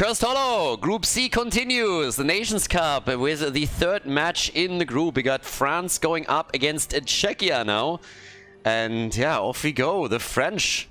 Cursed Hollow, Group C continues. The Nations Cup with the third match in the group. We got France going up against Czechia now. And yeah, off we go. The French,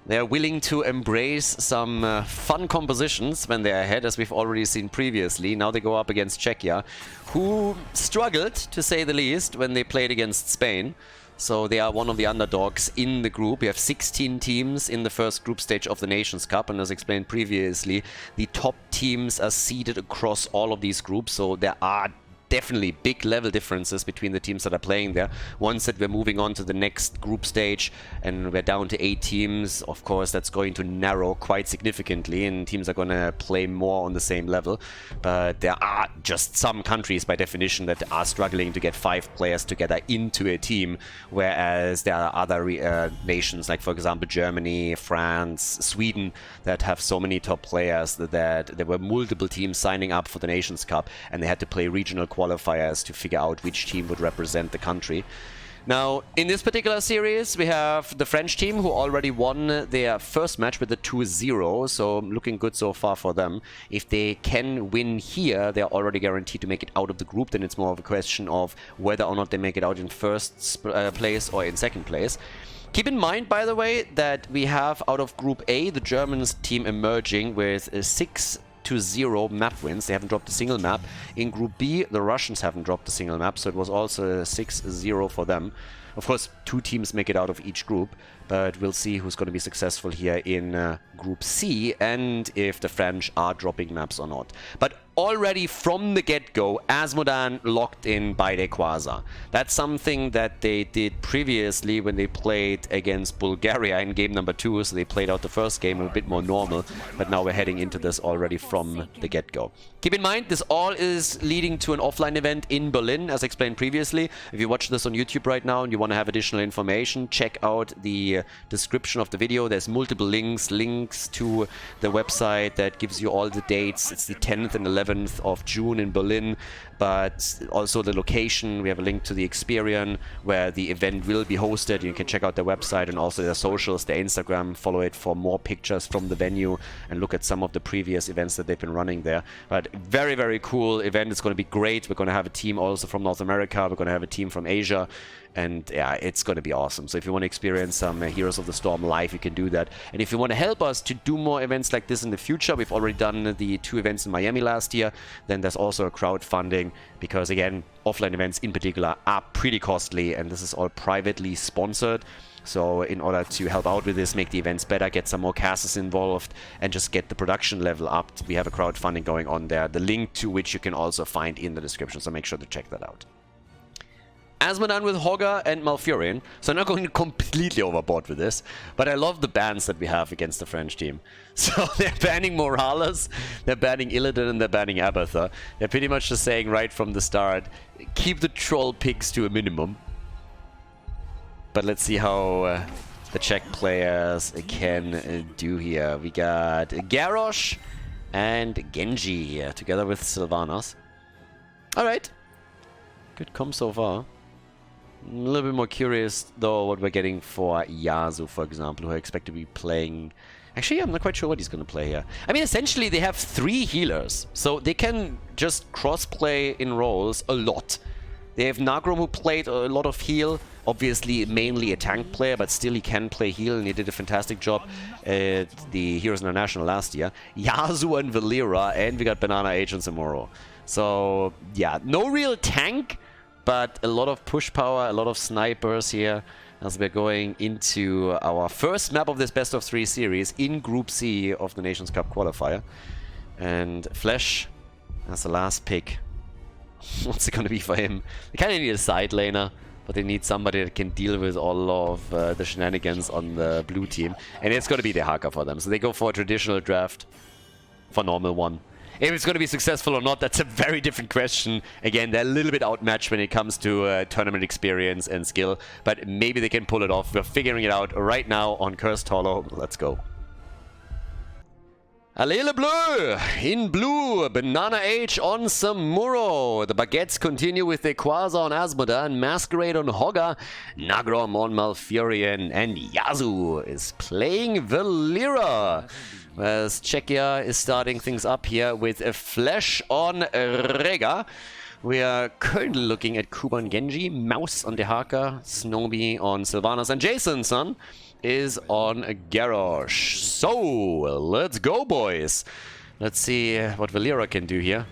they're willing to embrace some fun compositions when they're ahead, as we've already seen previously. Now they go up against Czechia, who struggled, to say the least, when they played against Spain. So they are one of the underdogs in the group. We have 16 teams in the first group stage of the Nations Cup, and as explained previously, the top teams are seeded across all of these groups, so there are definitely big level differences between the teams that are playing there. Once that we're moving on to the next group stage and we're down to 8 teams, of course that's going to narrow quite significantly and teams are going to play more on the same level. But there are just some countries by definition that are struggling to get 5 players together into a team, whereas there are other nations like, for example, Germany, France, Sweden, that have so many top players that there were multiple teams signing up for the Nations Cup and they had to play regional qualifiers to figure out which team would represent the country. Now, in this particular series, we have the French team who already won their first match with a 2-0, so looking good so far for them. If they can win here, they're already guaranteed to make it out of the group. Then it's more of a question of whether or not they make it out in first place or in second place. Keep in mind, by the way, that we have out of Group A, the Germans team emerging with 6-0 map wins. They haven't dropped a single map. In Group B, the Russians haven't dropped a single map, so it was also 6-0 for them. Of course, 2 teams make it out of each group, but we'll see who's going to be successful here in Group C and if the French are dropping maps or not. But already from the get-go, Asmodan locked in by Quasar. That's something that they did previously when they played against Bulgaria in game number 2, so they played out the first game a bit more normal, but now we're heading into this already from the get-go. Keep in mind, this all is leading to an offline event in Berlin, as explained previously. If you watch this on YouTube right now and you want to have additional information, check out the description of the video. There's multiple links to the website that gives you all the dates. It's the 10th and 11th of June in Berlin, but also the location. We have a link to the Experian where the event will be hosted. You can check out their website and also their socials, their Instagram. Follow it for more pictures from the venue and look at some of the previous events that they've been running there. But very, very cool event. It's going to be great. We're going to have a team also from North America. We're going to have a team from Asia. And yeah, it's going to be awesome. So if you want to experience some Heroes of the Storm live, you can do that. And if you want to help us to do more events like this in the future, we've already done the 2 events in Miami last year. Then there's also a crowdfunding because, again, offline events in particular are pretty costly and this is all privately sponsored. So in order to help out with this, make the events better, get some more casters involved, and just get the production level up, we have a crowdfunding going on there, the link to which you can also find in the description, so make sure to check that out. Asmodan with Hogger and Malfurion, so I'm not going completely overboard with this, but I love the bans that we have against the French team. So they're banning Morales, they're banning Illidan, and they're banning Abathur. They're pretty much just saying right from the start, keep the troll picks to a minimum. But let's see how the Czech players can do here. We got Garrosh and Genji together with Sylvanas. Alright, good comp so far. A little bit more curious, though, what we're getting for Yasuo, for example, who I expect to be playing... Actually, I'm not quite sure what he's going to play here. I mean, essentially, they have 3 healers, so they can just cross-play in roles a lot. They have Nagrom, who played a lot of heal, obviously mainly a tank player, but still he can play heal, and he did a fantastic job at the Heroes International last year. Yasuo and Valera, and we got Banana Age and Zamoro. So, yeah, no real tank, but a lot of push power, a lot of snipers here as we're going into our first map of this best of 3 series in Group C of the Nations Cup qualifier. And Flash as the last pick. What's it going to be for him? They kind of need a side laner, but they need somebody that can deal with all of the shenanigans on the blue team. And it's going to be the Haka for them. So they go for a traditional draft for normal 1. If it's going to be successful or not, that's a very different question. Again, they're a little bit outmatched when it comes to tournament experience and skill, but maybe they can pull it off. We're figuring it out right now on Cursed Hollow. Let's go. Allez le bleu! In blue, Banana H on Samuro. The Baguettes continue with the Quasar on Asmodan, Masquerade on Hogga, Nagrom on Malfurion, and Yazu is playing Valera. Whereas Czechia is starting things up here with a Flash on Rega. We are currently looking at Kuban Genji, Mouse on Dehaka, Snowbee on Sylvanas, and Jasonson is on Garrosh. So, let's go, boys. Let's see what Valera can do here.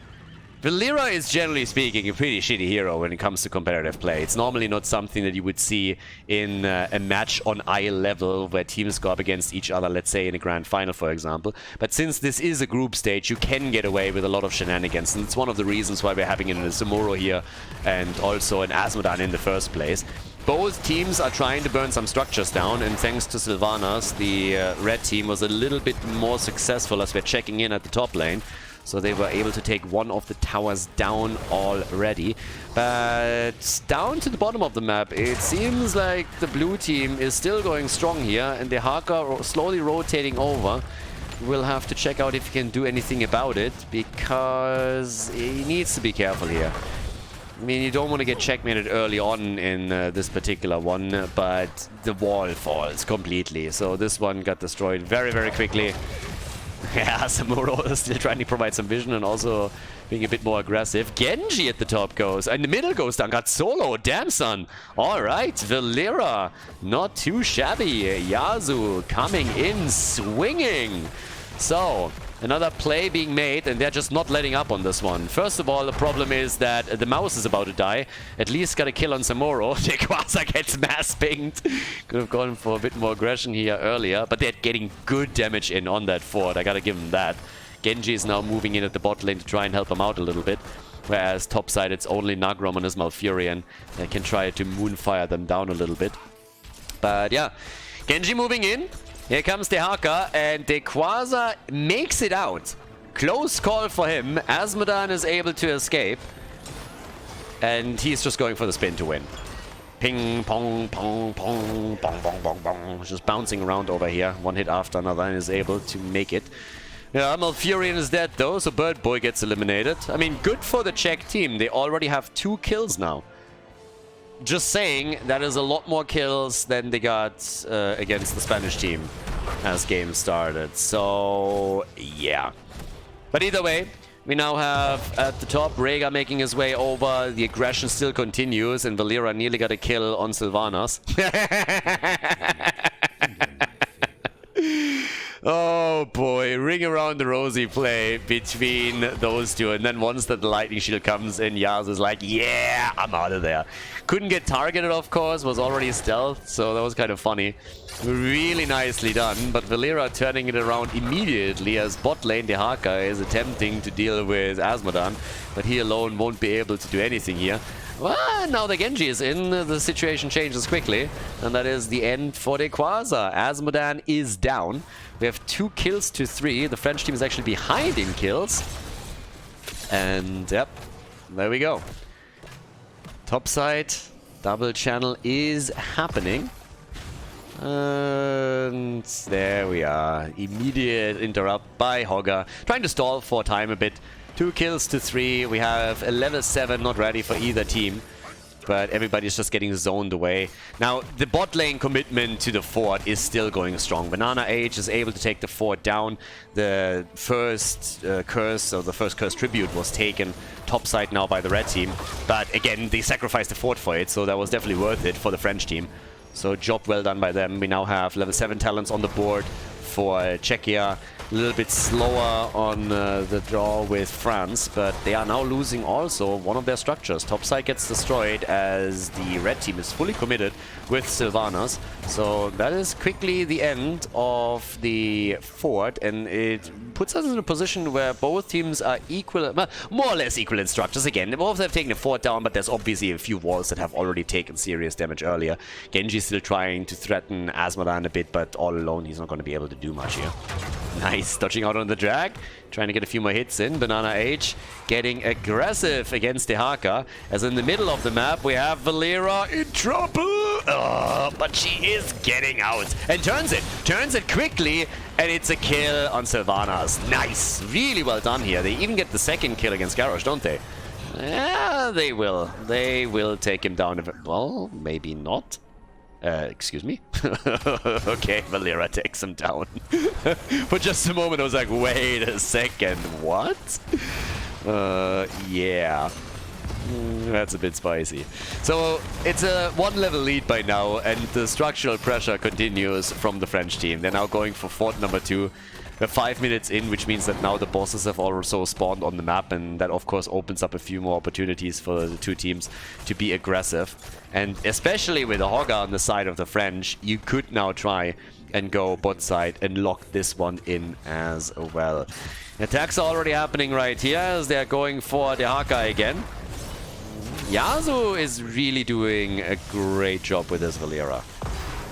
Valera is, generally speaking, a pretty shitty hero when it comes to competitive play. It's normally not something that you would see in a match on eye level where teams go up against each other, let's say in a grand final, for example. But since this is a group stage, you can get away with a lot of shenanigans, and it's one of the reasons why we're having it in a Samuro here and also in Asmodan in the first place. Both teams are trying to burn some structures down, and thanks to Sylvanas, the red team was a little bit more successful as we're checking in at the top lane. So they were able to take one of the towers down already. But down to the bottom of the map, it seems like the blue team is still going strong here, and the Haka slowly rotating over. We'll have to check out if he can do anything about it, because he needs to be careful here. I mean, you don't want to get checkmated early on in this particular one, but the wall falls completely. So this one got destroyed very, very quickly. Yeah, Samuro is still trying to provide some vision and also being a bit more aggressive. Genji at the top goes. In the middle goes down. Got solo. Damn, son. Alright, Valera. Not too shabby. Yazu coming in swinging. So, another play being made, and they're just not letting up on this one. First of all, the problem is that the mouse is about to die. At least got a kill on Samuro. The Quasar gets mass pinged. Could have gone for a bit more aggression here earlier, but they're getting good damage in on that fort. I gotta give them that. Genji is now moving in at the bot lane to try and help him out a little bit. Whereas topside, it's only Nagrom and his Malfurion that can try to moonfire them down a little bit. But yeah, Genji moving in. Here comes the Haka, and the Quasar makes it out. Close call for him. Asmodan is able to escape. And he's just going for the spin to win. Ping, pong, pong, pong, pong, pong, pong, pong. Just bouncing around over here. One hit after another, and is able to make it. Yeah, Malfurion is dead though, so Bird Boy gets eliminated. I mean, good for the Czech team. They already have 2 kills now. Just saying, that is a lot more kills than they got against the Spanish team as game started. So, yeah. But either way, we now have at the top Rega making his way over. The aggression still continues, and Valera nearly got a kill on Sylvanas. Oh boy, ring around the rosy play between those two, and then once that the lightning shield comes in, Yaz is like, yeah, I'm out of there. Couldn't get targeted, of course, was already stealth, so that was kind of funny. Really nicely done, but Valera turning it around immediately as bot lane Dehaka is attempting to deal with Asmodan, but he alone won't be able to do anything here. Well, now the Genji is in, the situation changes quickly, and that is the end for the Quasar. Asmodan is down. We have 2 kills to 3. The French team is actually behind in kills. And, yep, there we go. Topside, double channel is happening. And there we are. Immediate interrupt by Hogga. Trying to stall for time a bit. 2 kills to 3. We have a level 7 not ready for either team. But everybody's just getting zoned away. Now, the bot lane commitment to the fort is still going strong. Banana H is able to take the fort down. The first curse, or the first curse tribute was taken topside now by the red team. But again, they sacrificed the fort for it, so that was definitely worth it for the French team. So job well done by them. We now have level 7 talents on the board for Czechia. A little bit slower on the draw with France, but they are now losing also one of their structures. Topside gets destroyed as the red team is fully committed with Sylvanas. So that is quickly the end of the fort, and it puts us in a position where both teams are equal, more or less equal in structures. Again, both have taken a fort down, but there's obviously a few walls that have already taken serious damage earlier. Genji still trying to threaten Asmodan a bit, but all alone he's not going to be able to do much here. Nice, dodging out on the drag, trying to get a few more hits in. Banana H getting aggressive against Dehaka, as in the middle of the map we have Valera in trouble, But she is getting out and turns it quickly, and it's a kill on Sylvanas. Nice, really well done here. They even get the second kill against Garrosh, don't they? Yeah, they will. They will take him down. Well, maybe not. Excuse me? Okay, Valera takes him down. For just a moment I was like, wait a second, what? Yeah. That's a bit spicy. So it's a 1-level lead by now, and the structural pressure continues from the French team. They're now going for fort number 2. We're 5 minutes in, which means that now the bosses have also spawned on the map, and that of course opens up a few more opportunities for the two teams to be aggressive. And especially with a Hogger on the side of the French, you could now try and go bot side and lock this one in as well. Attacks are already happening right here as they're going for the Haka again. Yasuo is really doing a great job with this Valera.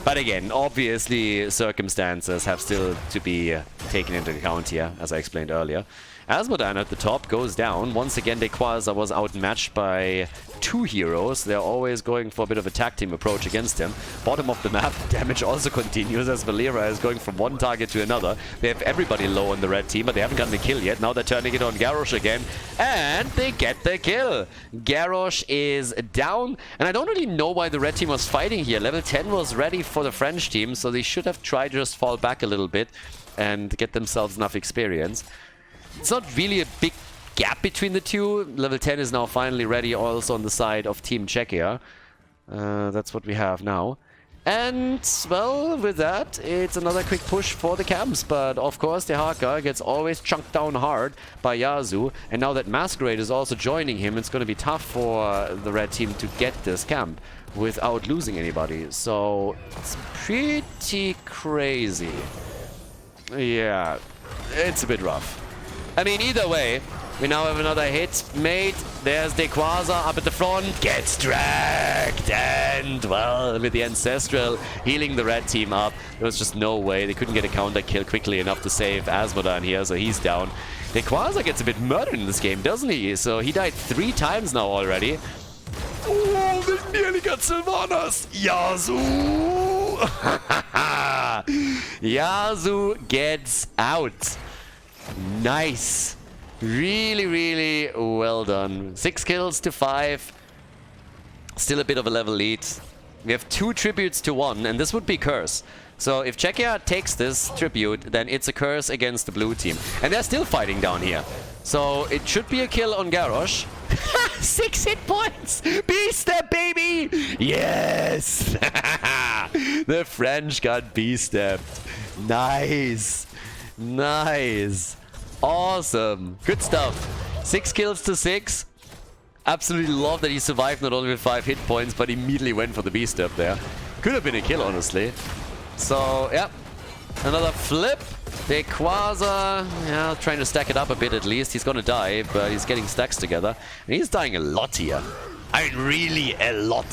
But again, obviously circumstances have still to be taken into account here, as I explained earlier. Asmodan at the top goes down. Once again, Dequaza was outmatched by 2 heroes. They're always going for a bit of a tag team approach against him. Bottom of the map, damage also continues as Valera is going from one target to another. They have everybody low on the red team, but they haven't gotten the kill yet. Now they're turning it on Garrosh again, and they get the kill. Garrosh is down, and I don't really know why the red team was fighting here. Level 10 was ready for the French team, so they should have tried to just fall back a little bit and get themselves enough experience. It's not really a big gap between the two. Level 10 is now finally ready also on the side of Team Czechia. That's what we have now. And, well, with that, it's another quick push for the camps. But, of course, the Haka gets always chunked down hard by Yasu. And now that Masquerade is also joining him, it's going to be tough for the red team to get this camp without losing anybody. So, it's pretty crazy. Yeah, it's a bit rough. I mean, either way, we now have another hit made. There's Dequaza up at the front, gets dragged, and, well, with the Ancestral healing the red team up, there was just no way. They couldn't get a counter kill quickly enough to save Asmodan here, so he's down. Dequaza gets a bit murdered in this game, doesn't he? So he died 3 times now already. Oh, they nearly got Sylvanas! Yasu! Yasu gets out. Nice. Really, really well done. 6 kills to 5. Still a bit of a level lead. We have 2 tributes to 1, and this would be curse. So if Czechia takes this tribute, then it's a curse against the blue team. And they're still fighting down here. So it should be a kill on Garrosh. 6 hit points! B-step, baby! Yes! The French got B-stepped. Nice. Nice. Awesome. Good stuff. 6 kills to 6. Absolutely love that he survived not only with 5 hit points, but immediately went for the B-step there. Could have been a kill, honestly. So, yeah. Another flip. Dequaza, yeah, trying to stack it up a bit at least. He's gonna die, but he's getting stacks together. And he's dying a lot here. I mean, really a lot.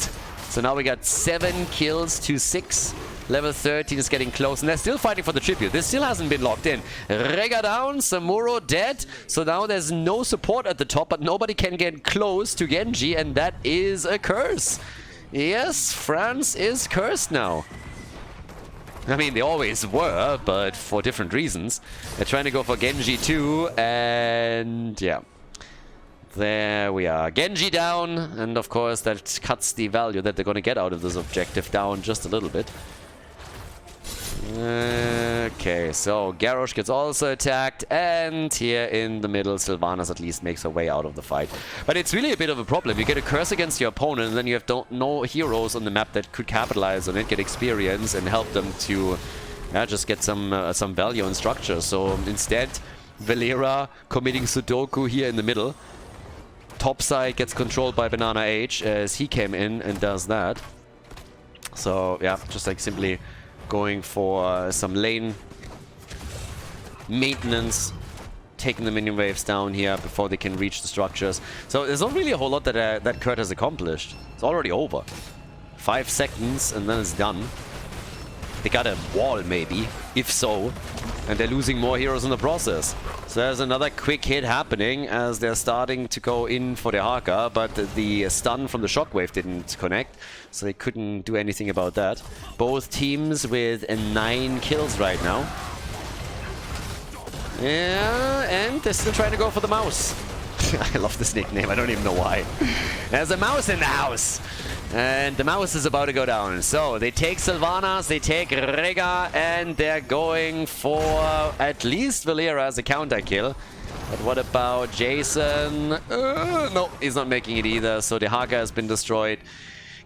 So now we got 7 kills to 6. Level 13 is getting close, and they're still fighting for the tribute. This still hasn't been locked in. Rega down, Samuro dead. So now there's no support at the top, but nobody can get close to Genji, and that is a curse. Yes, France is cursed now. I mean, they always were, but for different reasons. They're trying to go for Genji too, and yeah. There we are. Genji down, and of course that cuts the value that they're going to get out of this objective down just a little bit. Okay, so Garrosh gets also attacked, and here in the middle, Sylvanas at least makes her way out of the fight. But it's really a bit of a problem. You get a curse against your opponent, and then you have no heroes on the map that could capitalize on it, get experience, and help them to just get some value and structure. So instead, Valera committing Sudoku here in the middle. Top side gets controlled by Banana H as he came in and does that. So yeah, just like simply going for some lane maintenance, taking the minion waves down here before they can reach the structures. So there's not really a whole lot that that Kurt has accomplished. It's already over. 5 seconds and then it's done. They got a wall maybe, if so. And they're losing more heroes in the process. So there's another quick hit happening as they're starting to go in for the Haka, but the stun from the shockwave didn't connect, so they couldn't do anything about that. Both teams with 9 kills right now. Yeah, and they're still trying to go for the mouse. I love this nickname, I don't even know why. There's a mouse in the house! And the mouse is about to go down. So they take Sylvanas, they take Rega, and they're going for at least Valera as a counter kill. But what about Jason? No, he's not making it either. So the Haka has been destroyed.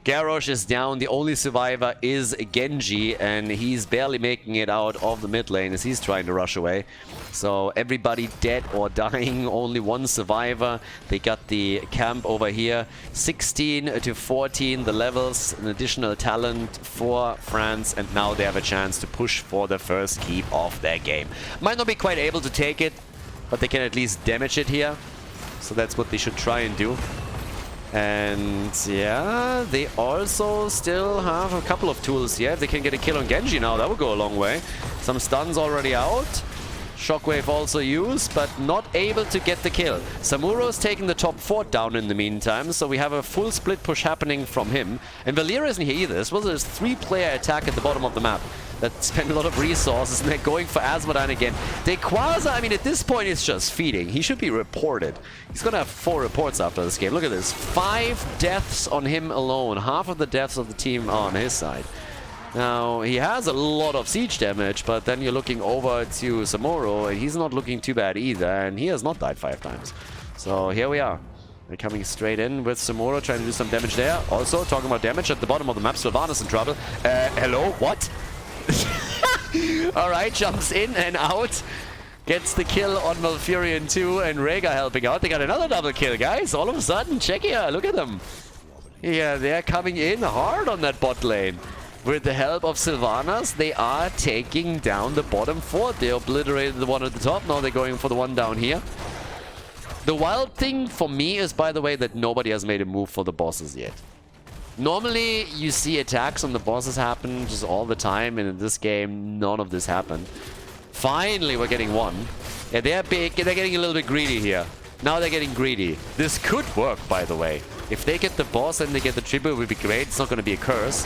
Garrosh is down. The only survivor is Genji, and he's barely making it out of the mid lane as he's trying to rush away. So everybody dead or dying, only one survivor. They got the camp over here. 16 to 14 the levels, an additional talent for France, and now they have a chance to push for the first keep of their game. Might not be quite able to take it, but they can at least damage it here. So that's what they should try and do. And yeah, they also still have a couple of tools here. If they can get a kill on Genji now, that would go a long way. Some stuns already out. Shockwave also used, but not able to get the kill. Samuro's taking the top 4 down in the meantime, so we have a full split push happening from him. And Valera isn't here either. This was a 3-player attack at the bottom of the map that spent a lot of resources, and they're going for Asmodan again. Dequaza, I mean, at this point, it's just feeding. He should be reported. He's gonna have 4 reports after this game. Look at this. 5 deaths on him alone. Half of the deaths of the team are on his side. Now, he has a lot of siege damage, but then you're looking over to Samuro, and he's not looking too bad either, and he has not died 5 times. So here we are. They're coming straight in with Samuro, trying to do some damage there. Also, talking about damage at the bottom of the map, Sylvanas in trouble. Hello? What? Alright, jumps in and out. Gets the kill on Malfurion too, and Rega helping out. They got another double kill, guys. All of a sudden, Czechia, look at them. Yeah, they're coming in hard on that bot lane. With the help of Sylvanas, they are taking down the bottom 4. They obliterated the one at the top. Now they're going for the one down here. The wild thing for me is, by the way, that nobody has made a move for the bosses yet. Normally, you see attacks on the bosses happen just all the time, and in this game, none of this happened. Finally, we're getting one. Yeah, they're big. They're getting a little bit greedy here. Now they're getting greedy. This could work, by the way. If they get the boss and they get the triple, it would be great. It's not going to be a curse.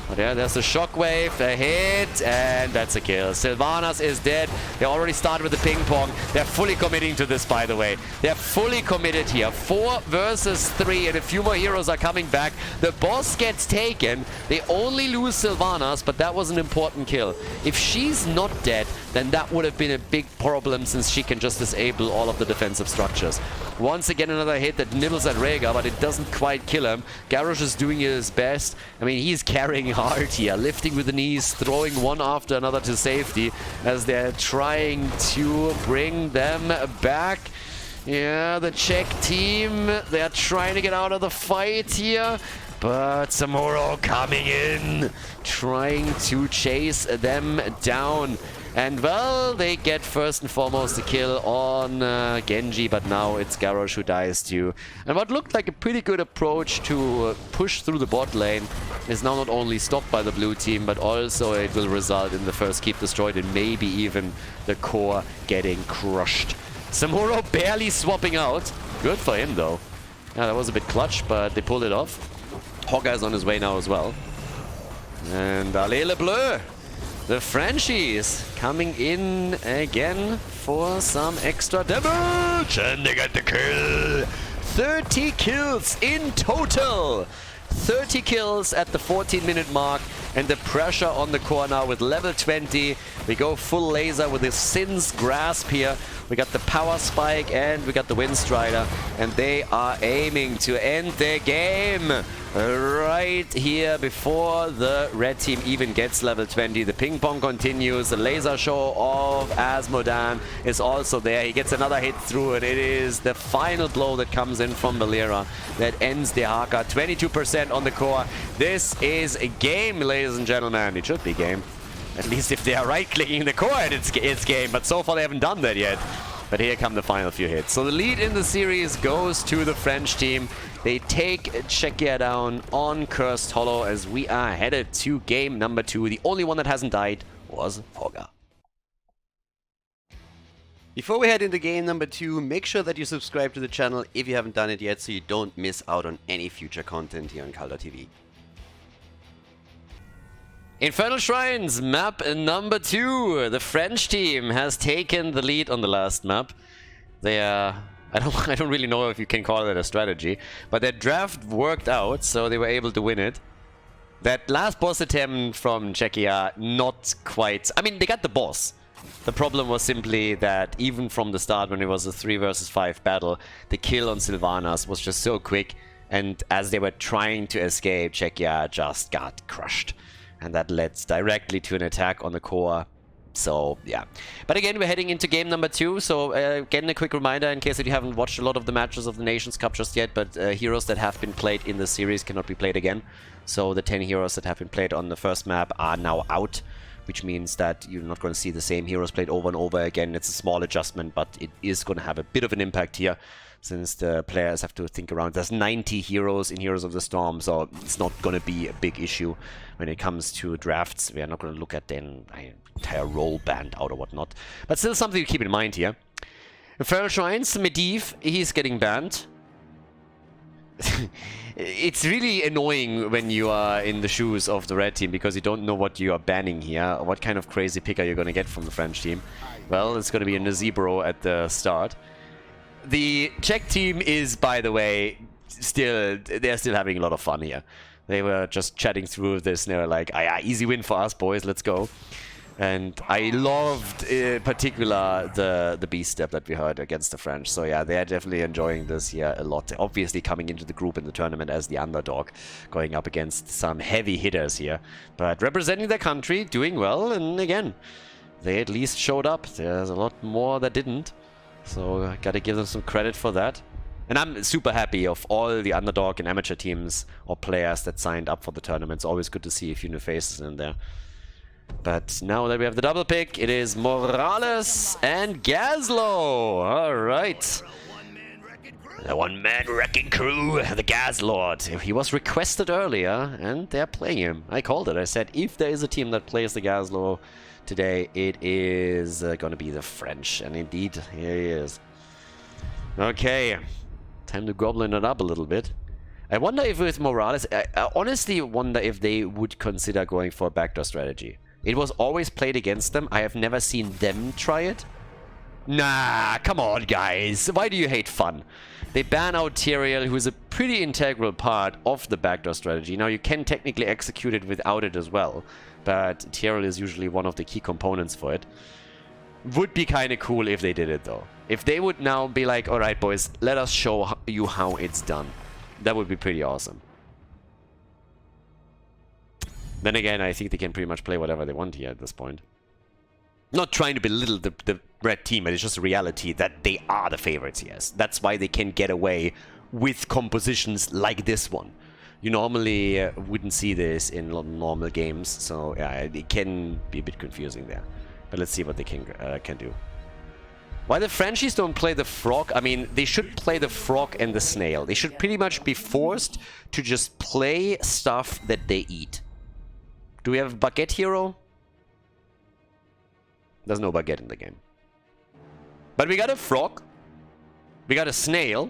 But yeah, there's the shockwave, a hit, and that's a kill. Sylvanas is dead. They already started with the ping pong. They're fully committing to this, by the way. They're fully committed here. 4 versus 3, and a few more heroes are coming back. The boss gets taken. They only lose Sylvanas, but that was an important kill. If she's not dead, then that would have been a big problem, since she can just disable all of the defensive structures. Once again, another hit that nibbles at Rega, but it doesn't quite kill him. Garrosh is doing his best. I mean, he's carrying hard here, lifting with the knees, throwing one after another to safety as they're trying to bring them back. Yeah, the Czech team, they're trying to get out of the fight here. But Samuro coming in, trying to chase them down. And, well, they get first and foremost a kill on Genji, but now it's Garrosh who dies too. And what looked like a pretty good approach to push through the bot lane is now not only stopped by the blue team, but also it will result in the first keep destroyed and maybe even the core getting crushed. Samuro barely swapping out. Good for him, though. Yeah, that was a bit clutch, but they pulled it off. Hogga is on his way now as well. And Allez le Bleu! The Frenchies coming in again for some extra damage, and they get the kill. 30 kills in total. 30 kills at the 14-minute mark, and the pressure on the core now with level 20. We go full laser with the Sin's Grasp here. We got the Power Spike and we got the Wind Strider, and they are aiming to end their game right here before the red team even gets level 20. The ping pong continues. The laser show of Asmodan is also there. He gets another hit through it. It is the final blow that comes in from Valera that ends the Haka. 22% on the core. This is a game, ladies and gentlemen. It should be game. At least if they are right-clicking the core, it's game. But so far they haven't done that yet. But here come the final few hits. So the lead in the series goes to the French team. They take Czechia down on Cursed Hollow as we are headed to game number 2. The only one that hasn't died was Hogga. Before we head into game number 2, make sure that you subscribe to the channel if you haven't done it yet so you don't miss out on any future content here on Khaldor TV. Infernal Shrines, map number 2. The French team has taken the lead on the last map. They I don't really know if you can call it a strategy, but their draft worked out, so they were able to win it. That last boss attempt from Czechia, not quite... I mean, they got the boss. The problem was simply that even from the start, when it was a 3 versus 5 battle, the kill on Sylvanas was just so quick, and as they were trying to escape, Czechia just got crushed. And that led directly to an attack on the core. So, yeah. But again, we're heading into game number 2, so again, a quick reminder in case that you haven't watched a lot of the matches of the Nations Cup just yet, but heroes that have been played in the series cannot be played again. So the 10 heroes that have been played on the first map are now out, which means that you're not going to see the same heroes played over and over again. It's a small adjustment, but it is going to have a bit of an impact here, since the players have to think around. There's 90 heroes in Heroes of the Storm, so it's not going to be a big issue when it comes to drafts. We are not going to look at the entire role band out or whatnot. But still something to keep in mind here. Infernal Shrines, Medivh, he's getting banned. It's really annoying when you are in the shoes of the red team because you don't know what you are banning here, or what kind of crazy pick are you going to get from the French team. Well, it's going to be a Nazibro at the start. The Czech team is, by the way, they're still having a lot of fun here. They were just chatting through this and they were like, ah, yeah, easy win for us, boys, let's go. And I loved, in particular, the beast step that we heard against the French. So yeah, they're definitely enjoying this here a lot. Obviously coming into the group in the tournament as the underdog, going up against some heavy hitters here. But representing their country, doing well, and again, they at least showed up. There's a lot more that didn't. So I gotta give them some credit for that. And I'm super happy of all the underdog and amateur teams or players that signed up for the tournament. It's always good to see a few new faces in there. But now that we have the double pick, it is Morales and Gazlo. Alright. The one-man wrecking crew, the Gazlord. He was requested earlier, and they're playing him. I called it. I said, if there is a team that plays the Gazlo today, it is going to be the French. And indeed, here he is. Okay. Time to goblin it up a little bit. I wonder if with Morales... I honestly wonder if they would consider going for a backdoor strategy. It was always played against them. I have never seen them try it. Nah, come on, guys. Why do you hate fun? They ban out Tyrael, who is a pretty integral part of the backdoor strategy. Now, you can technically execute it without it as well, but Tyrael is usually one of the key components for it. Would be kind of cool if they did it, though. If they would now be like, alright, boys, let us show you how it's done. That would be pretty awesome. Then again, I think they can pretty much play whatever they want here at this point. Not trying to belittle the red team, but it's just a reality that they are the favorites, yes. That's why they can get away with compositions like this one. You normally wouldn't see this in normal games, so yeah, it can be a bit confusing there. But let's see what they can do. Why the Frenchies don't play the frog? I mean, they should play the frog and the snail. They should pretty much be forced to just play stuff that they eat. Do we have a baguette hero? There's no baguette in the game. But we got a frog. We got a snail.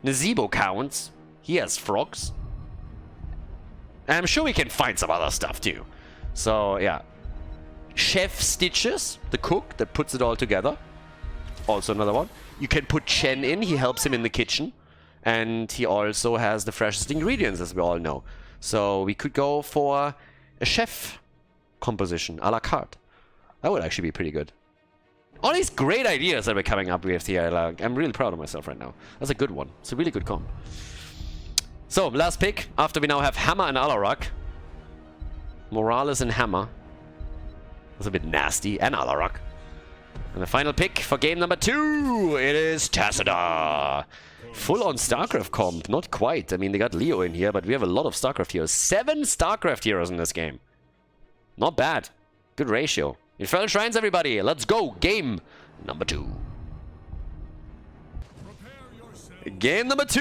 Nazibro counts. He has frogs. And I'm sure we can find some other stuff too. So, yeah. Chef Stitches, the cook that puts it all together. Also another one. You can put Chen in. He helps him in the kitchen. And he also has the freshest ingredients, as we all know. So we could go for a chef composition a la carte. That would actually be pretty good. All these great ideas that we're coming up with here, like, I'm really proud of myself right now. That's a good one. It's a really good comp. So, last pick, after we now have Hammer and Alarak. Morales and Hammer. That's a bit nasty. And Alarak. And the final pick for game number 2, it is Tassadar. Full-on StarCraft comp. Not quite. I mean, they got Leo in here, but we have a lot of StarCraft heroes. 7 StarCraft heroes in this game. Not bad. Good ratio. Infernal Shrines, everybody. Let's go. Game number 2. Game number 2.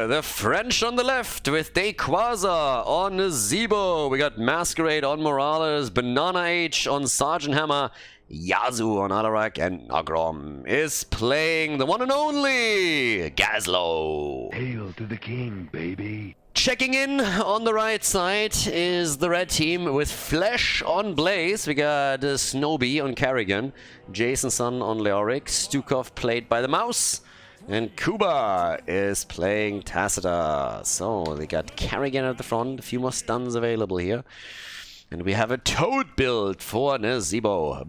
The French on the left with Dequaza on Nazibro. We got Masquerade on Morales. Banana H on Sergeant Hammer. Yazu on Alarak, and Nagrom is playing the one and only Gazlo. Hail to the king, baby. Checking in on the right side is the red team with Flesh on Blaze. We got Snowbee on Carrigan, Jason Sun on Leoric, Stukov played by the Mouse, and Kuba is playing Tacita. So they got Carrigan at the front, a few more stuns available here. And we have a Toad build for Nazeebo.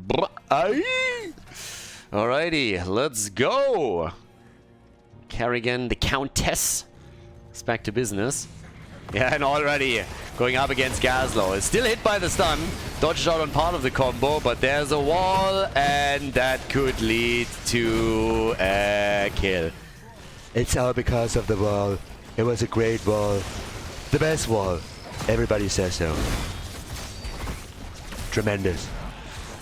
Alrighty, let's go. Carrigan, the Countess, is back to business. Yeah, and already going up against Gazlo. It's still hit by the stun. Dodged out on part of the combo, but there's a wall, and that could lead to a kill. It's all because of the wall. It was a great wall. The best wall. Everybody says so. Tremendous.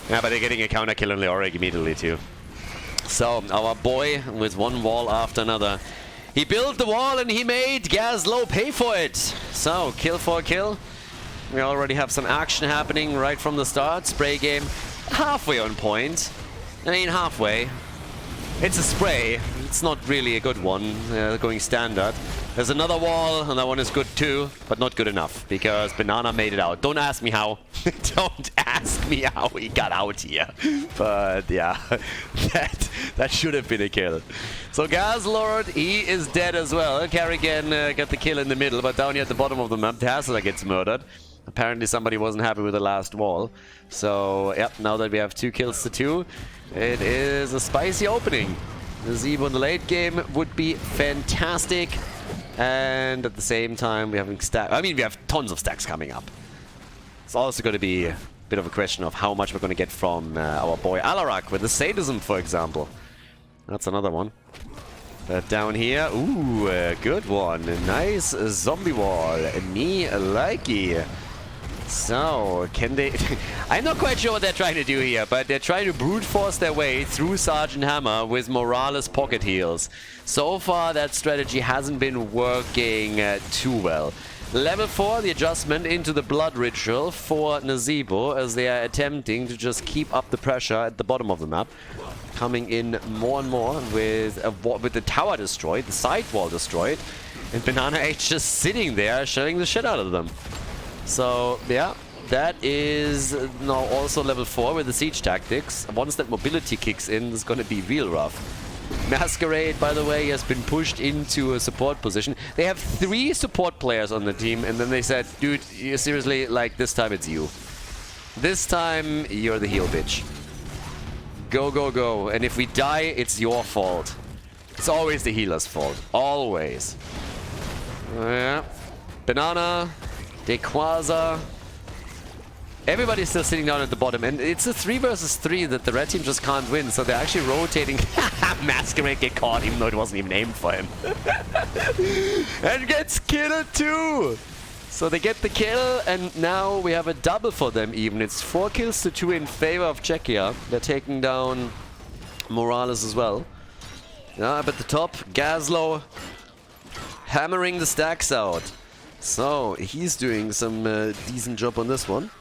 Yeah, but they're getting a counter kill on Leoric immediately too. So, our boy with one wall after another. He built the wall and he made Gazlo pay for it. So, kill for a kill. We already have some action happening right from the start. Spray game halfway on point. I mean, halfway. It's a spray. It's not really a good one, going standard. There's another wall, and that one is good too, but not good enough, because Banana made it out. Don't ask me how. Don't ask me how he got out here. But yeah, that should have been a kill. So Gazlord, he is dead as well. Carrigan got the kill in the middle, but down here at the bottom of the map, Tassler gets murdered. Apparently somebody wasn't happy with the last wall. So, yep, now that we have 2 kills to 2, it is a spicy opening. Nazeebo in the late game would be fantastic. And at the same time, we have we have tons of stacks coming up. It's also going to be a bit of a question of how much we're going to get from our boy Alarak with the sadism, for example. That's another one. But down here, ooh, a good one. A nice zombie wall. Me likey. So, can they... I'm not quite sure what they're trying to do here, but they're trying to brute force their way through Sergeant Hammer with Morales pocket heals. So far, that strategy hasn't been working too well. Level 4, the adjustment into the blood ritual for Nazeebo, as they are attempting to just keep up the pressure at the bottom of the map. Coming in more and more with the tower destroyed, the side wall destroyed, and Banana H just sitting there, shelling the shit out of them. So, yeah, that is now also level 4 with the siege tactics. Once that mobility kicks in, it's gonna be real rough. Masquerade, by the way, has been pushed into a support position. They have 3 support players on the team, and then they said, dude, you seriously, like, this time it's you. This time, you're the heal bitch. Go, go, go. And if we die, it's your fault. It's always the healer's fault. Always. Yeah. Banana... Dequaza. Everybody's still sitting down at the bottom, and it's a 3 versus 3 that the red team just can't win, so they're actually rotating. Masquerade get caught, even though it wasn't even aimed for him. And gets killed too! So they get the kill, and now we have a double for them even. It's 4 kills to 2 in favor of Czechia. They're taking down Morales as well. Up at the top, Gazlo hammering the stacks out. So, he's doing some decent job on this one.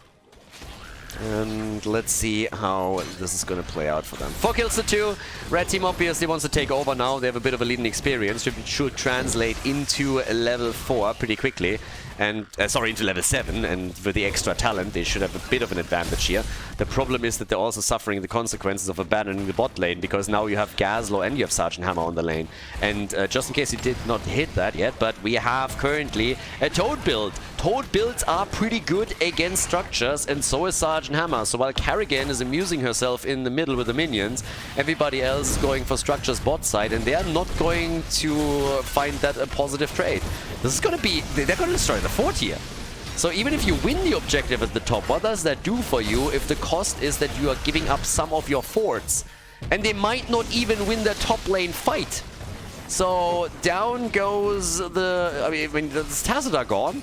And let's see how this is going to play out for them. 4 kills to 2. Red team obviously wants to take over now. They have a bit of a leading experience. Should translate into level 4 pretty quickly. And, sorry, into level 7. And with the extra talent, they should have a bit of an advantage here. The problem is that they're also suffering the consequences of abandoning the bot lane, because now you have Gazlo and you have Sergeant Hammer on the lane. And just in case you did not hit that yet, but we have currently a Toad build. Toad builds are pretty good against structures, and so is Sergeant Hammer. So while Carrigan is amusing herself in the middle with the minions, everybody else is going for structures bot side, and they are not going to find that a positive trade. This is going to be... They're going to destroy the fort here. So even if you win the objective at the top, what does that do for you if the cost is that you are giving up some of your forts? And they might not even win their top lane fight. So down goes the... I mean, the Tacit are gone.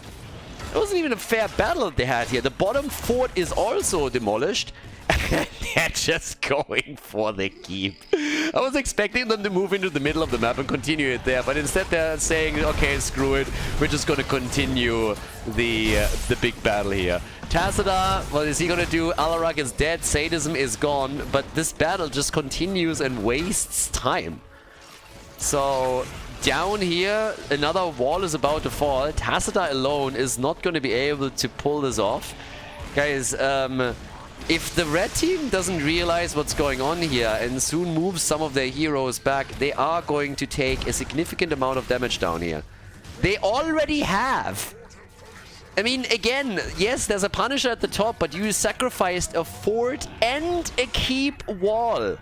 It wasn't even a fair battle that they had here. The bottom fort is also demolished. They're just going for the keep. I was expecting them to move into the middle of the map and continue it there, but instead they're saying, okay, screw it. We're just going to continue the big battle here. Tassadar, what is he going to do? Alarak is dead, Sadism is gone, but this battle just continues and wastes time. So down here, another wall is about to fall. Tassadar alone is not going to be able to pull this off. Guys, if the red team doesn't realize what's going on here and soon moves some of their heroes back, they are going to take a significant amount of damage down here. They already have. I mean, again, yes, there's a Punisher at the top, but you sacrificed a fort and a keep wall.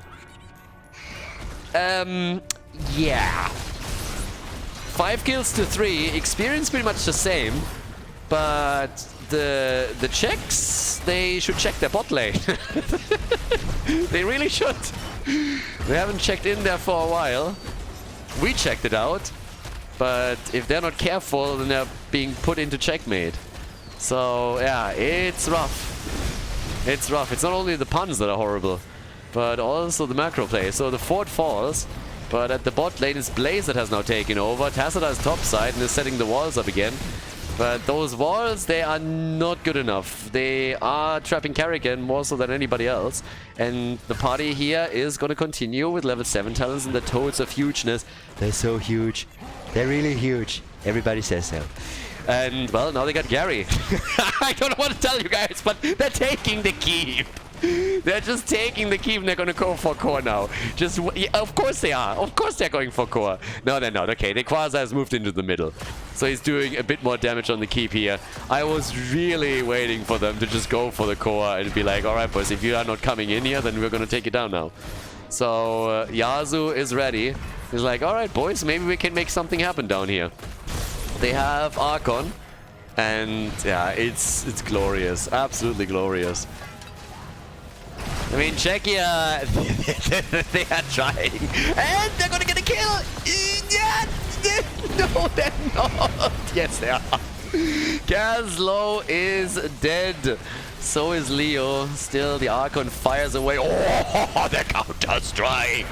Yeah. 5 kills to 3, experience pretty much the same, but the Czechs, they should check their bot lane. They really should. They haven't checked in there for a while. We checked it out, but if they're not careful, then they're being put into checkmate. So yeah, it's rough. It's rough. It's not only the puns that are horrible, but also the macro play. So the fort falls, but at the bot lane is Blaze that has now taken over. Tassadar's top side and is setting the walls up again. But those walls, they are not good enough. They are trapping Karrigan more so than anybody else. And the party here is going to continue with level 7 talents and the Toads of Hugeness. They're so huge. They're really huge. Everybody says so. And, well, now they got Gary. I don't know what to tell you guys, but they're taking the keep. They're just taking the keep and they're going to go for core now. Just, yeah, of course they are. Of course they're going for core. No, they're not. Okay, the Quasar has moved into the middle. So he's doing a bit more damage on the keep here. I was really waiting for them to just go for the core and be like, alright boys, if you are not coming in here, then we're going to take it down now. So Yasu is ready. He's like, alright boys, maybe we can make something happen down here. They have Archon. And yeah, it's glorious. Absolutely glorious. I mean, Czechia, they are trying. And they're going to get a kill. Yeah. No, they're not. Yes, they are. Gazlo is dead. So is Leo. Still, the Archon fires away. Oh, the counter-strike.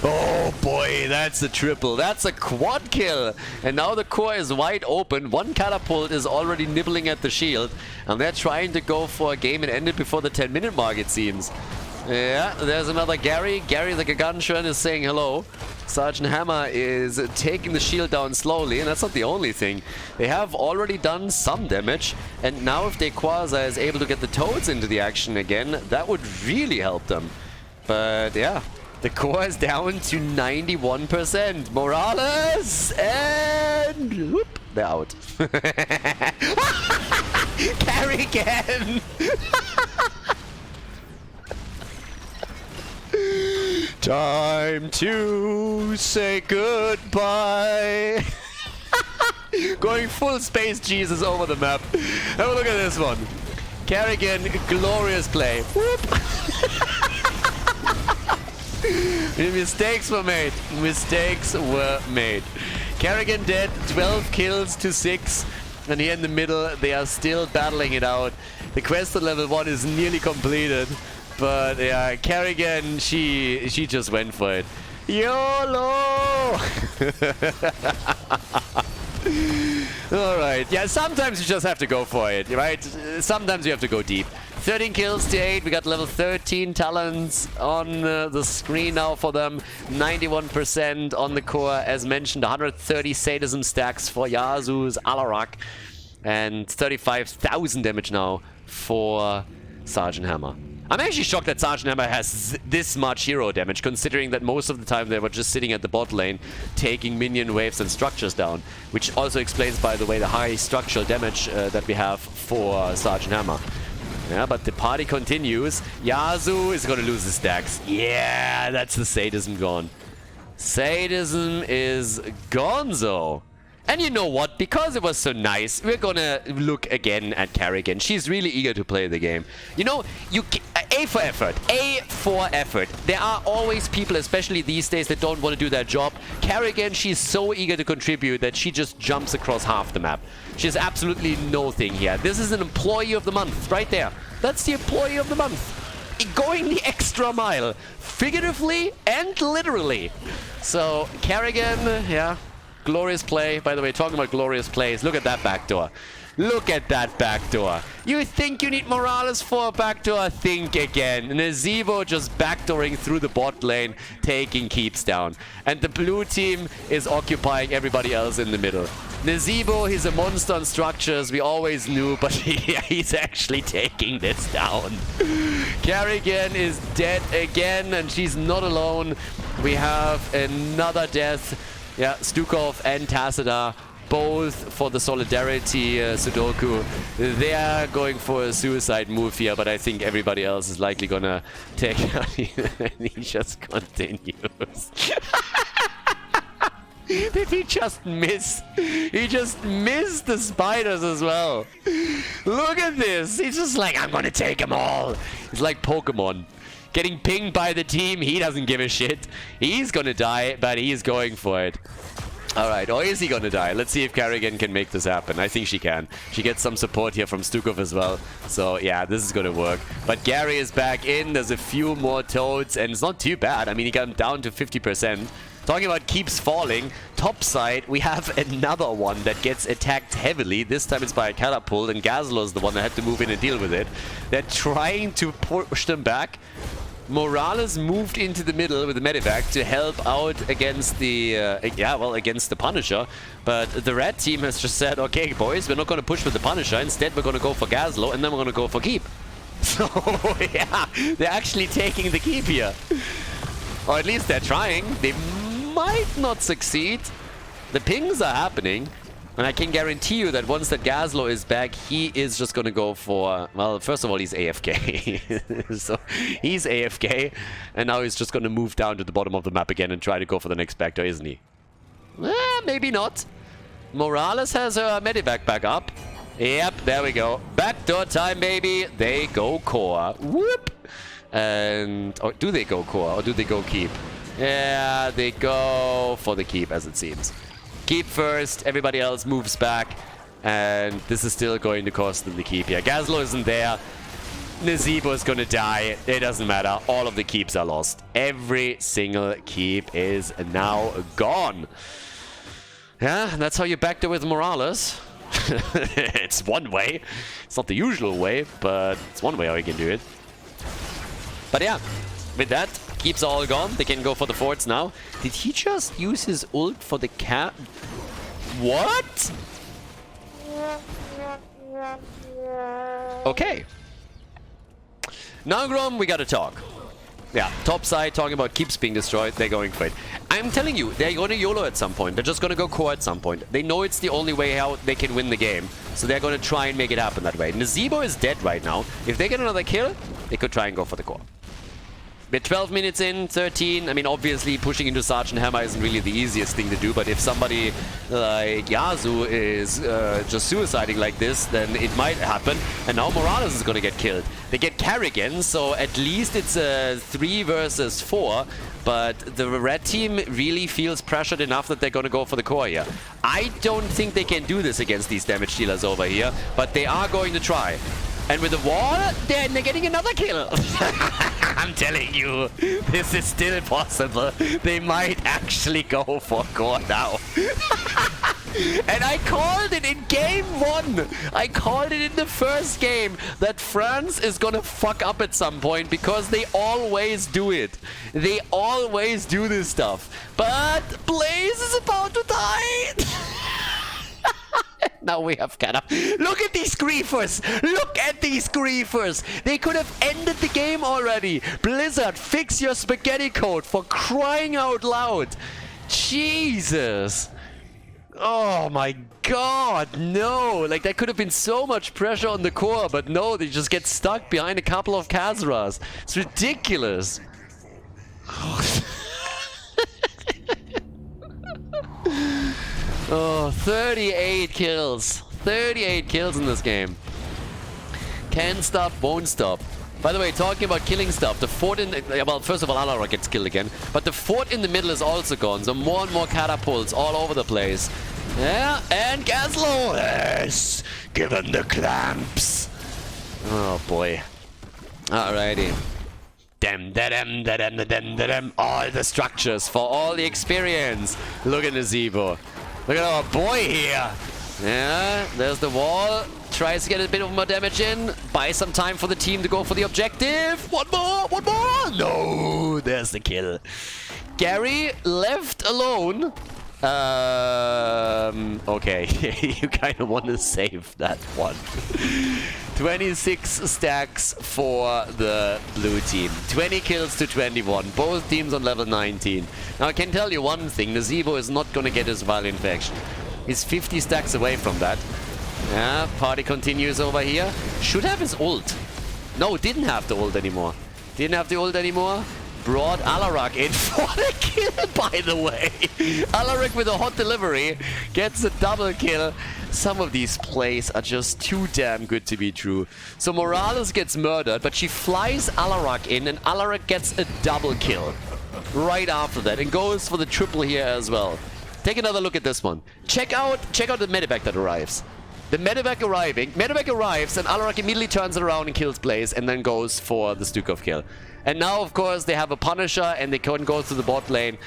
Oh, boy, that's a triple. That's a quad kill. And now the core is wide open. One catapult is already nibbling at the shield. And they're trying to go for a game and end it before the 10-minute mark, it seems. Yeah, there's another Gary. Gary the Gargantuan is saying hello. Sergeant Hammer is taking the shield down slowly, and that's not the only thing. They have already done some damage, and now if their Quasar is able to get the Toads into the action again, that would really help them. But yeah, the core is down to 91%. Morales, and whoop, they're out. Karrigan! Time to say goodbye. Going full space Jesus over the map. Have a look at this one. Karrigan, glorious play. Whoop. Mistakes were made. Mistakes were made. Karrigan dead, 12 kills to 6. And here in the middle, they are still battling it out. The quest on level 1 is nearly completed. But yeah, Karrigan, she just went for it. YOLO! Alright, yeah, sometimes you just have to go for it, right? Sometimes you have to go deep. 13 kills to 8, we got level 13 talents on the screen now for them. 91% on the core, as mentioned, 130 sadism stacks for Yasu's Alarak. And 35,000 damage now for Sergeant Hammer. I'm actually shocked that Sergeant Hammer has this much hero damage, considering that most of the time they were just sitting at the bot lane, taking minion waves and structures down. Which also explains, by the way, the high structural damage that we have for Sergeant Hammer. Yeah, but the party continues. Yasu is going to lose his stacks. Yeah, that's the sadism gone. Sadism is gonzo. And you know what? Because it was so nice, we're gonna look again at Karrigan. She's really eager to play the game. You know, A for effort. A for effort. There are always people, especially these days, that don't want to do their job. Karrigan, she's so eager to contribute that she just jumps across half the map. She has absolutely no thing here. This is an employee of the month, right there. That's the employee of the month. going the extra mile, figuratively and literally. So Kerrigan, yeah, glorious play. By the way, talking about glorious plays, look at that backdoor. Look at that backdoor. You think you need Morales for a backdoor? Think again. Nazebo just backdooring through the bot lane, taking keeps down. And the blue team is occupying everybody else in the middle. Nazebo, he's a monster on structures, we always knew, but he's actually taking this down. Kerrigan is dead again, and she's not alone. We have another death. Yeah, Stukov and Tacita, both for the solidarity Sudoku. They are going for a suicide move here, but I think everybody else is likely gonna take and he just continues. Did he just miss? He just missed the spiders as well. Look at this. He's just like, I'm gonna take them all. He's like Pokemon. Getting pinged by the team, he doesn't give a shit. He's gonna die, but he's going for it. Alright, or is he gonna die? Let's see if Kerrigan can make this happen. I think she can. She gets some support here from Stukov as well. So yeah, this is gonna work. But Gary is back in. There's a few more toads, and it's not too bad. I mean, he got him down to 50%. Talking about keeps falling, top side, we have another one that gets attacked heavily. This time it's by a catapult, and Gazlo is the one that had to move in and deal with it. They're trying to push them back. Morales moved into the middle with the medevac to help out against the, against the Punisher. But the red team has just said, okay, boys, we're not going to push with the Punisher. Instead, we're going to go for Gazlo, and then we're going to go for keep. So, yeah, they're actually taking the keep here. Or at least they're trying. They might not succeed. The pings are happening. And I can guarantee you that once that Gazlo is back, he is just going to go for... Well, first of all, he's AFK. So, he's AFK. And now he's just going to move down to the bottom of the map again and try to go for the next backdoor, isn't he? Maybe not. Morales has her medevac back up. Yep, there we go. Backdoor time, baby. They go core. Whoop! And... Oh, do they go core or do they go keep? Yeah, they go for the keep, as it seems. Keep first, everybody else moves back, and this is still going to cost them the keep here. Gazlo isn't there. Nazebo is going to die. It doesn't matter. All of the keeps are lost. Every single keep is now gone. Yeah, that's how you backdoor with Morales. It's one way. It's not the usual way, but it's one way how you can do it. But yeah, with that, keeps all gone. They can go for the forts now. Did he just use his ult for the cat? What? Okay. Now, Grom, we gotta talk. Yeah, top side talking about keeps being destroyed. They're going for it. I'm telling you, they're going to YOLO at some point. They're just going to go core at some point. They know it's the only way how they can win the game. So they're going to try and make it happen that way. Nazebo is dead right now. If they get another kill, they could try and go for the core. We're 12 minutes in, 13. I mean, obviously, pushing into Sergeant Hammer isn't really the easiest thing to do, but if somebody like Yasu is just suiciding like this, then it might happen. And now Morales is going to get killed. They get Kerrigan, so at least it's a 3 versus 4, but the red team really feels pressured enough that they're going to go for the core here. I don't think they can do this against these damage dealers over here, but they are going to try. And with the wall, then they're getting another kill. I'm telling you, this is still possible. They might actually go for core now. And I called it in game 1. I called it in the first game that France is gonna fuck up at some point because they always do it. They always do this stuff. But Blaze is about to die. Now we have kind of... Look at these griefers! Look at these griefers! They could have ended the game already! Blizzard, fix your spaghetti code for crying out loud! Jesus! Oh my god, no! Like, there could have been so much pressure on the core, but no, they just get stuck behind a couple of Khazras. It's ridiculous! Oh, 38 kills. 38 kills in this game. Can't stop, won't stop. By the way, talking about killing stuff, the fort in... Well, first of all, Alara gets killed again. But the fort in the middle is also gone, so more and more catapults all over the place. Yeah, and Gazlo! Yes! Give him the clamps! Oh, boy. Alrighty. All the structures for all the experience. Look at Nazebo. Look at our boy here. Yeah, there's the wall. Tries to get a bit of more damage in. Buy some time for the team to go for the objective. One more. No, there's the kill. Gary left alone. Okay, you kind of want to save that one. 26 stacks for the blue team. 20 kills to 21. Both teams on level 19. Now, I can tell you one thing. Nazebo is not going to get his Vile Infection. He's 50 stacks away from that. Yeah, party continues over here. Should have his ult. No, didn't have the ult anymore. Brought Alarak in for the kill, by the way. Alarak with a hot delivery gets a double kill. Some of these plays are just too damn good to be true. So Morales gets murdered, but she flies Alarak in, and Alarak gets a double kill right after that, and goes for the triple here as well. Take another look at this one. Check out the medevac that arrives. The medevac arrives, and Alarak immediately turns it around and kills Blaze, and then goes for the Stukov kill. And now, of course, they have a Punisher, and they couldn't go through the bot lane.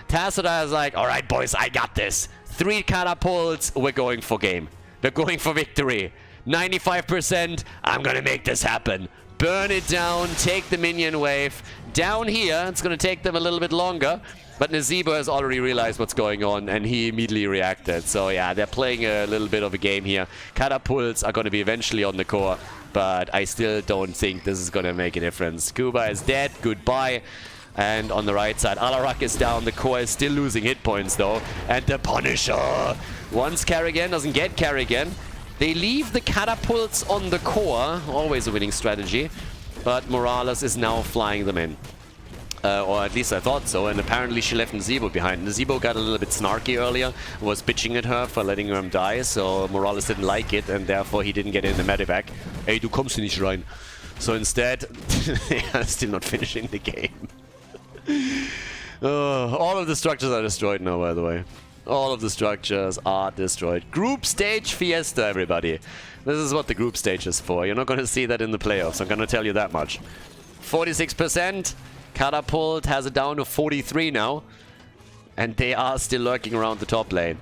Tassadar is like, alright boys, I got this. 3 catapults, we're going for game. We're going for victory. 95%, I'm gonna make this happen. Burn it down, take the minion wave. Down here, it's gonna take them a little bit longer. But Nazebo has already realized what's going on, and he immediately reacted. So yeah, they're playing a little bit of a game here. Catapults are going to be eventually on the core, but I still don't think this is going to make a difference. Scuba is dead. Goodbye. And on the right side, Alarak is down. The core is still losing hit points, though. And the Punisher wants Carrigan, doesn't get Carrigan. They leave the catapults on the core. Always a winning strategy. But Morales is now flying them in. Or at least I thought so, and apparently she left Nazebo behind. Nazebo got a little bit snarky earlier, was bitching at her for letting him die, so Morales didn't like it, and therefore he didn't get in the medevac. Hey, du kommst hier nicht rein. So instead, they are still not finishing the game. All of the structures are destroyed now, by the way. All of the structures are destroyed. Group stage fiesta, everybody. This is what the group stage is for. You're not going to see that in the playoffs, I'm going to tell you that much. 46%. Catapult has it down to 43 now. And they are still lurking around the top lane.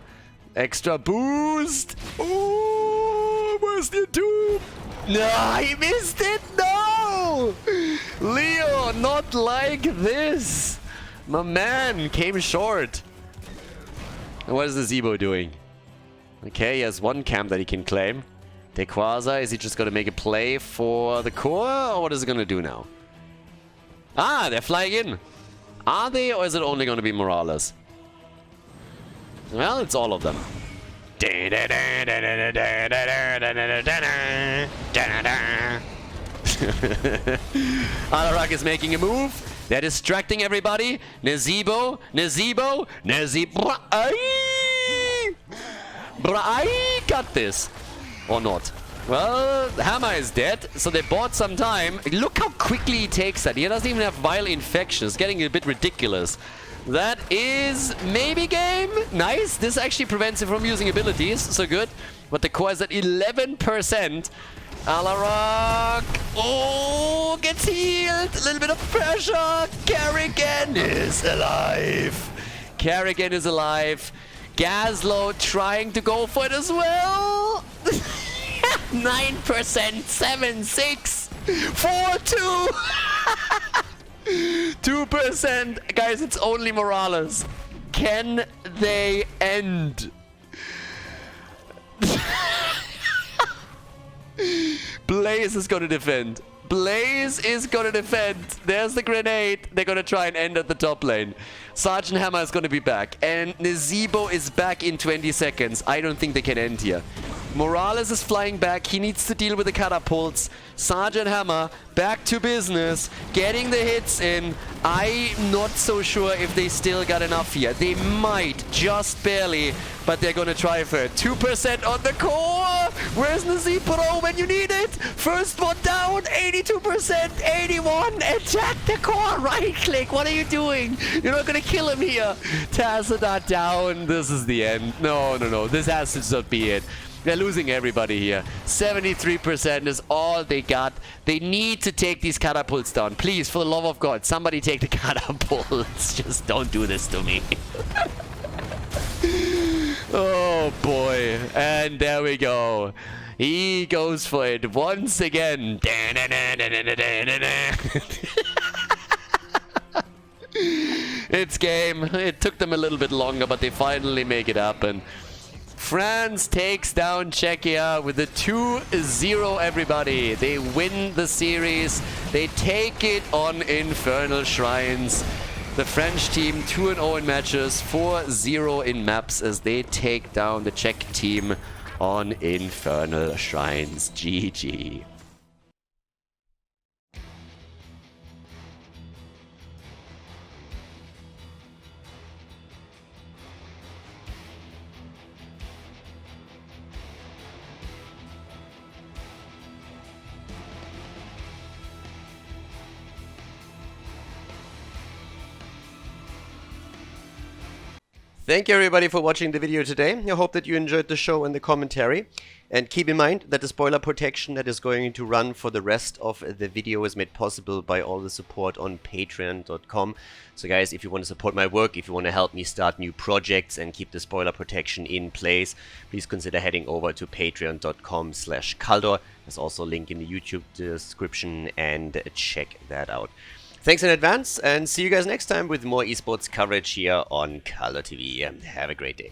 Extra boost! Oh, where's the Doom? No, he missed it! No! Leo, not like this! My man came short. And what is the Zebo doing? Okay, he has one camp that he can claim. Dequaza, is he just going to make a play for the core? Or what is he going to do now? Ah, they're flying in. Are they, or is it only going to be Morales? Well, it's all of them. Alarak is making a move. They're distracting everybody. Nazebo. Brai got this. Or not. Well, Hammer is dead, so they bought some time. Look how quickly he takes that. He doesn't even have Vile Infection. It's getting a bit ridiculous. That is maybe game. Nice. This actually prevents him from using abilities, so good. But the core is at 11%. Alarak. Oh, gets healed. A little bit of pressure. Carrigan is alive. Carrigan is alive. Gaslow trying to go for it as well. 9%, 7-6, 4-2, 2%. Guys, it's only Morales. Can they end? Blaze is going to defend. Blaze is going to defend. There's the grenade. They're going to try and end at the top lane. Sergeant Hammer is going to be back. And Nazebo is back in 20 seconds. I don't think they can end here. Morales is flying back. He needs to deal with the catapults. Sergeant Hammer, back to business. Getting the hits in. I'm not so sure if they still got enough here. They might, just barely. But they're going to try for it. 2% on the core. Where's Nazebo when you need it? First one down. 82%. 81. Attack the core. Right click. What are you doing? You're not going to kill him here. Tassadar down. This is the end. No. This has to just be it. They're losing everybody here. 73% is all they got. They need to take these catapults down. Please, for the love of God, somebody take the catapults. Just don't do this to me. Oh boy. And there we go. He goes for it once again. It's game. It took them a little bit longer, but they finally make it happen. France takes down Czechia with a 2-0, everybody. They win the series. They take it on Infernal Shrines. The French team 2-0 in matches, 4-0 in maps as they take down the Czech team on Infernal Shrines. GG. Thank you everybody for watching the video today. I hope that you enjoyed the show and the commentary. And keep in mind that the spoiler protection that is going to run for the rest of the video is made possible by all the support on patreon.com. So guys, if you want to support my work, if you want to help me start new projects and keep the spoiler protection in place, please consider heading over to patreon.com/Khaldor. There's also a link in the YouTube description and check that out. Thanks in advance, and see you guys next time with more esports coverage here on Khaldor TV. Have a great day.